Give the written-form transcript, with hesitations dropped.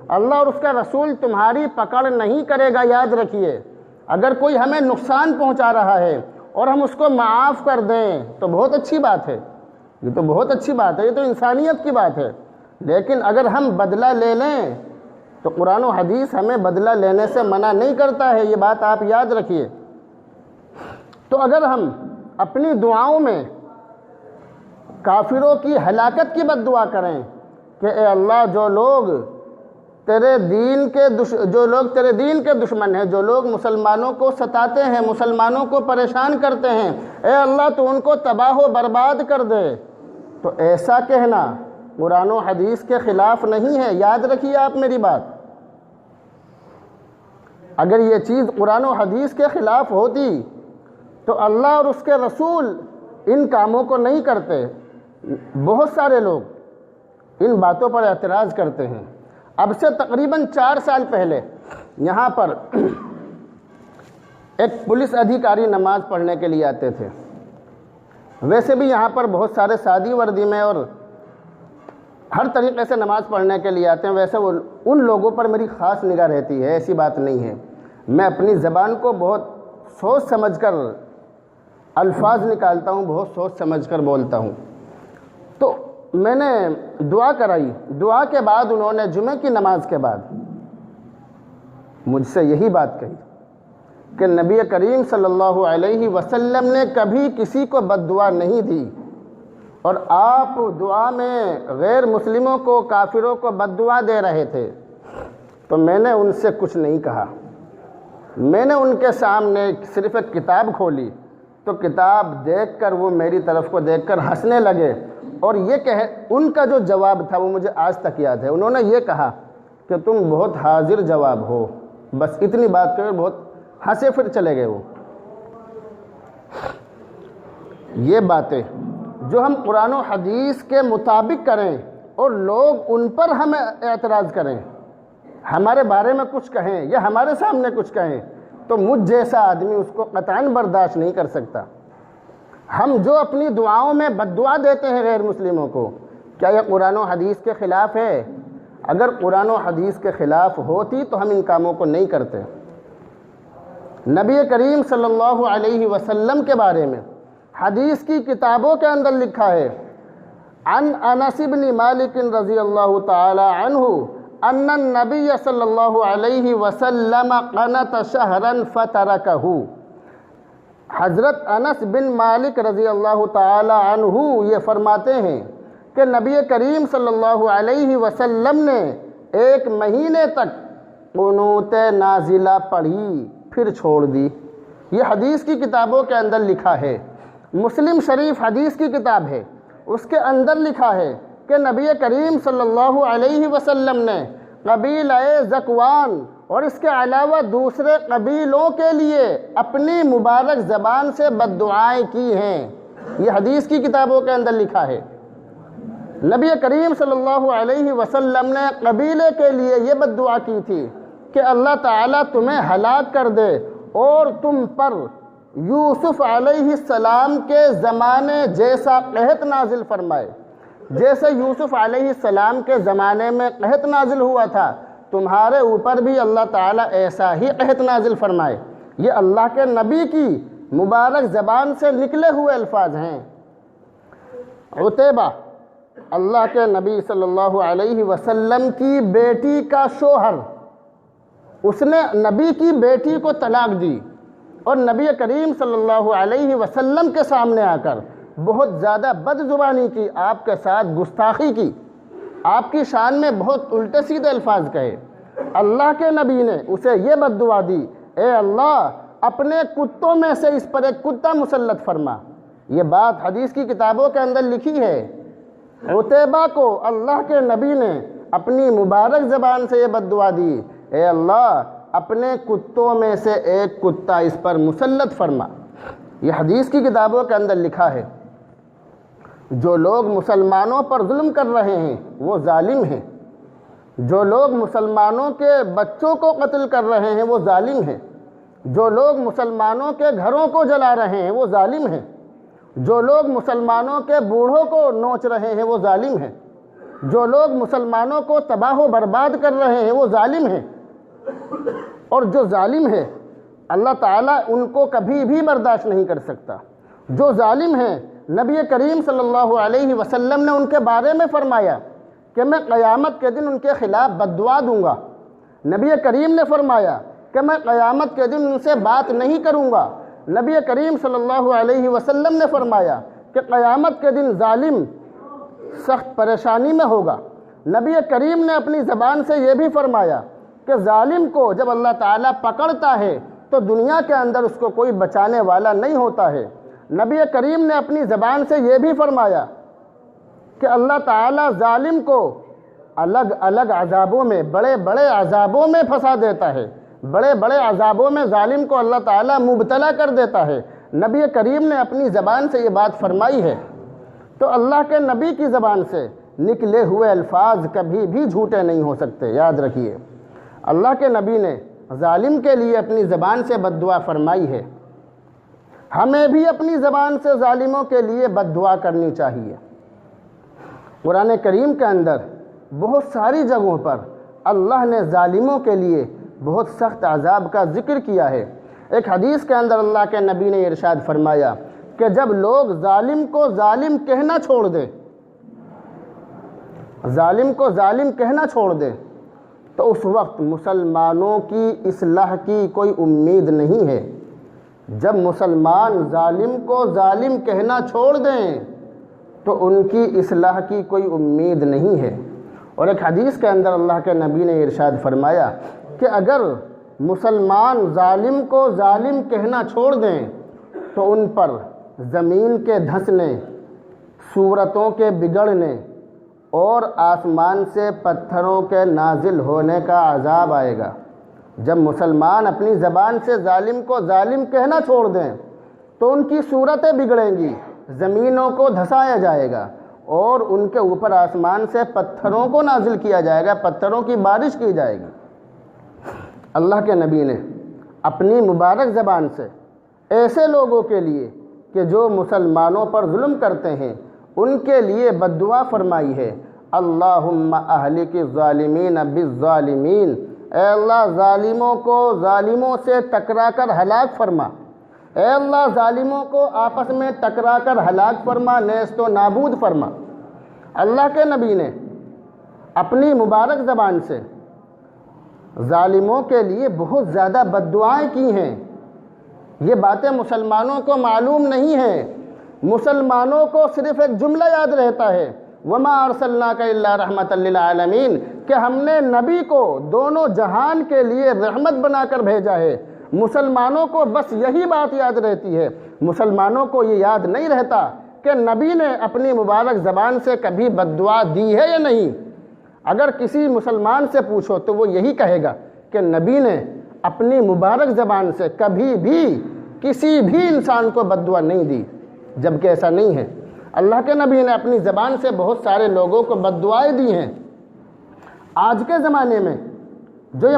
اللہ اور اس کا رسول تمہاری پکڑ نہیں کرے گا. یاد رکھیے، اگر کوئی ہمیں نقصان پہنچا رہا ہے اور ہم اس کو معاف کر دیں تو بہت اچھی بات ہے، یہ تو بہت اچھی بات ہے، یہ تو انسانیت کی بات ہے. لیکن اگر ہم بدلہ لے لیں تو قرآن و حدیث ہمیں بدلہ لینے سے منع نہیں کرتا ہے، یہ بات آپ یاد رکھیے. تو اگر ہم اپنی دعاؤں میں کافروں کی ہلاکت کی بد دعا کریں کہ اے اللہ جو لوگ تیرے دین کے دشمن ہیں، جو لوگ مسلمانوں کو ستاتے ہیں، مسلمانوں کو پریشان کرتے ہیں، اے اللہ تو ان کو تباہ و برباد کر دے، تو ایسا کہنا قرآن و حدیث کے خلاف نہیں ہے. یاد رکھیے آپ میری بات. اگر یہ چیز قرآن و حدیث کے خلاف ہوتی تو اللہ اور اس کے رسول ان کاموں کو نہیں کرتے. بہت سارے لوگ ان باتوں پر اعتراض کرتے ہیں. اب سے تقریباً 4 سال پہلے یہاں پر ایک پولیس ادھیکاری نماز پڑھنے کے لیے آتے تھے. ویسے بھی یہاں پر بہت سارے سادی وردی میں اور ہر طریقے سے نماز پڑھنے کے لیے آتے ہیں. ویسے ان لوگوں پر میری خاص نگاہ رہتی ہے، ایسی بات نہیں ہے. میں اپنی زبان کو بہت سوچ سمجھ کر الفاظ نکالتا ہوں، بہت سوچ سمجھ کر بولتا ہوں. تو میں نے دعا کرائی. دعا کے بعد انہوں نے جمعہ کی نماز کے بعد مجھ سے یہی بات کہی کہ نبی کریم صلی اللہ علیہ وسلم نے کبھی کسی کو بد دعا نہیں دی، اور آپ دعا میں غیر مسلموں کو، کافروں کو بد دعا دے رہے تھے. تو میں نے ان سے کچھ نہیں کہا. میں نے ان کے سامنے صرف ایک کتاب کھولی تو کتاب دیکھ کر وہ میری طرف کو دیکھ کر ہنسنے لگے، اور ان کا جو جواب تھا وہ مجھے آج تک یاد ہے. انہوں نے یہ کہا کہ تم بہت حاضر جواب ہو. بس اتنی بات کر بہت ہنسے پھر چلے گئے وہ. یہ باتیں جو ہم قرآن و حدیث کے مطابق کریں اور لوگ ان پر ہمیں اعتراض کریں، ہمارے بارے میں کچھ کہیں یا ہمارے سامنے کچھ کہیں، تو مجھ جیسا آدمی اس کو قطعاً برداشت نہیں کر سکتا. ہم جو اپنی دعاؤں میں بد دعا دیتے ہیں غیر مسلموں کو، کیا یہ قرآن و حدیث کے خلاف ہے؟ اگر قرآن و حدیث کے خلاف ہوتی تو ہم ان کاموں کو نہیں کرتے. نبی کریم صلی اللہ علیہ وسلم کے بارے میں حدیث کی کتابوں کے اندر لکھا ہے، عن انس بن مالک رضی اللہ تعالی عنہ ان النبی صلی اللہ علیہ وسلم قنت شہرا فترکہ. حضرت انس بن مالک رضی اللہ تعالی عنہ یہ فرماتے ہیں کہ نبی کریم صلی اللہ علیہ وسلم نے 1 مہینے تک قنوت نازلہ پڑھی پھر چھوڑ دی. یہ حدیث کی کتابوں کے اندر لکھا ہے. مسلم شریف حدیث کی کتاب ہے، اس کے اندر لکھا ہے کہ نبی کریم صلی اللہ علیہ وسلم نے قبیلہ ذکوان اور اس کے علاوہ دوسرے قبیلوں کے لیے اپنی مبارک زبان سے بد دعائیں کی ہیں. یہ حدیث کی کتابوں کے اندر لکھا ہے. نبی کریم صلی اللہ علیہ وسلم نے قبیلے کے لیے یہ بد دعا کی تھی کہ اللہ تعالیٰ تمہیں ہلاک کر دے اور تم پر یوسف علیہ السلام کے زمانے جیسا قحط نازل فرمائے. جیسے یوسف علیہ السلام کے زمانے میں قحط نازل ہوا تھا، تمہارے اوپر بھی اللہ تعالیٰ ایسا ہی قحط نازل فرمائے. یہ اللہ کے نبی کی مبارک زبان سے نکلے ہوئے الفاظ ہیں. عتیبہ اللہ کے نبی صلی اللہ علیہ وسلم کی بیٹی کا شوہر، اس نے نبی کی بیٹی کو طلاق دی اور نبی کریم صلی اللہ علیہ وسلم کے سامنے آ کر بہت زیادہ بد زبانی کی، آپ کے ساتھ گستاخی کی، آپ کی شان میں بہت الٹے سیدھے الفاظ کہے. اللہ کے نبی نے اسے یہ بد دعا دی، اے اللہ اپنے کتوں میں سے اس پر ایک کتا مسلط فرما. یہ بات حدیث کی کتابوں کے اندر لکھی ہے. عتیبہ کو اللہ کے نبی نے اپنی مبارک زبان سے یہ بد دعا دی، اے اللہ اپنے کتوں میں سے ایک کتا اس پر مسلط فرما. یہ حدیث کی کتابوں کے اندر لکھا ہے. جو لوگ مسلمانوں پر ظلم کر رہے ہیں وہ ظالم ہیں. جو لوگ مسلمانوں کے بچوں کو قتل کر رہے ہیں وہ ظالم ہیں. جو لوگ مسلمانوں کے گھروں کو جلا رہے ہیں وہ ظالم ہیں. جو لوگ مسلمانوں کے بوڑھوں کو نوچ رہے ہیں وہ ظالم ہیں. جو لوگ مسلمانوں کو تباہ و برباد کر رہے ہیں وہ ظالم ہیں، اور جو ظالم ہے اللہ تعالیٰ ان کو کبھی بھی برداشت نہیں کر سکتا۔ جو ظالم ہیں نبی کریم صلی اللہ علیہ وسلم نے ان کے بارے میں فرمایا کہ میں قیامت کے دن ان کے خلاف بد دعا دوں گا۔ نبی کریم نے فرمایا کہ میں قیامت کے دن ان سے بات نہیں کروں گا۔ نبی کریم صلی اللہ علیہ وسلم نے فرمایا کہ قیامت کے دن ظالم سخت پریشانی میں ہوگا۔ نبی کریم نے اپنی زبان سے یہ بھی فرمایا کہ ظالم کو جب اللہ تعالیٰ پکڑتا ہے تو دنیا کے اندر اس کو کوئی بچانے والا نہیں ہوتا ہے۔ نبی کریم نے اپنی زبان سے یہ بھی فرمایا کہ اللہ تعالیٰ ظالم کو الگ الگ عذابوں میں، بڑے بڑے عذابوں میں پھنسا دیتا ہے، بڑے بڑے عذابوں میں ظالم کو اللہ تعالیٰ مبتلا کر دیتا ہے۔ نبی کریم نے اپنی زبان سے یہ بات فرمائی ہے، تو اللہ کے نبی کی زبان سے نکلے ہوئے الفاظ کبھی بھی جھوٹے نہیں ہو سکتے، یاد رکھیے۔ اللہ کے نبی نے ظالم کے لیے اپنی زبان سے بد دعا فرمائی ہے، ہمیں بھی اپنی زبان سے ظالموں کے لیے بد دعا کرنی چاہیے۔ قرآن کریم کے اندر بہت ساری جگہوں پر اللہ نے ظالموں کے لیے بہت سخت عذاب کا ذکر کیا ہے۔ ایک حدیث کے اندر اللہ کے نبی نے ارشاد فرمایا کہ جب لوگ ظالم کو ظالم کہنا چھوڑ دیں، ظالم کو ظالم کہنا چھوڑ دیں، تو اس وقت مسلمانوں کی اصلاح کی کوئی امید نہیں ہے۔ جب مسلمان ظالم کو ظالم کہنا چھوڑ دیں تو ان کی اصلاح کی کوئی امید نہیں ہے۔ اور ایک حدیث کے اندر اللہ کے نبی نے ارشاد فرمایا کہ اگر مسلمان ظالم کو ظالم کہنا چھوڑ دیں تو ان پر زمین کے دھنسنے، صورتوں کے بگڑنے اور آسمان سے پتھروں کے نازل ہونے کا عذاب آئے گا۔ جب مسلمان اپنی زبان سے ظالم کو ظالم کہنا چھوڑ دیں تو ان کی صورتیں بگڑیں گی، زمینوں کو دھسایا جائے گا اور ان کے اوپر آسمان سے پتھروں کو نازل کیا جائے گا، پتھروں کی بارش کی جائے گی۔ اللہ کے نبی نے اپنی مبارک زبان سے ایسے لوگوں کے لیے کہ جو مسلمانوں پر ظلم کرتے ہیں ان کے لیے بد دعا فرمائی ہے، اللہم اہلک الظالمین بالظالمین، اے اللہ ظالموں کو ظالموں سے ٹکرا کر ہلاک فرما، اے اللہ ظالموں کو آپس میں ٹکرا کر ہلاک فرما، نیست و نابود فرما۔ اللہ کے نبی نے اپنی مبارک زبان سے ظالموں کے لیے بہت زیادہ بد دعائیں کی ہیں۔ یہ باتیں مسلمانوں کو معلوم نہیں ہیں، مسلمانوں کو صرف ایک جملہ یاد رہتا ہے، وَمَا أَرْسَلْنَاكَ إِلَّا رَحْمَةً لِّلْعَالَمِينَ، کہ ہم نے نبی کو دونوں جہان کے لیے رحمت بنا کر بھیجا ہے۔ مسلمانوں کو بس یہی بات یاد رہتی ہے، مسلمانوں کو یہ یاد نہیں رہتا کہ نبی نے اپنی مبارک زبان سے کبھی بد دعا دی ہے یا نہیں۔ اگر کسی مسلمان سے پوچھو تو وہ یہی کہے گا کہ نبی نے اپنی مبارک زبان سے کبھی بھی کسی بھی انسان کو بد دعا نہیں دی، جبکہ ایسا نہیں ہے۔ اللہ کے نبی نے اپنی زبان سے بہت سارے لوگوں کو بد دعائیں دی ہیں۔ آج کے زمانے میں جو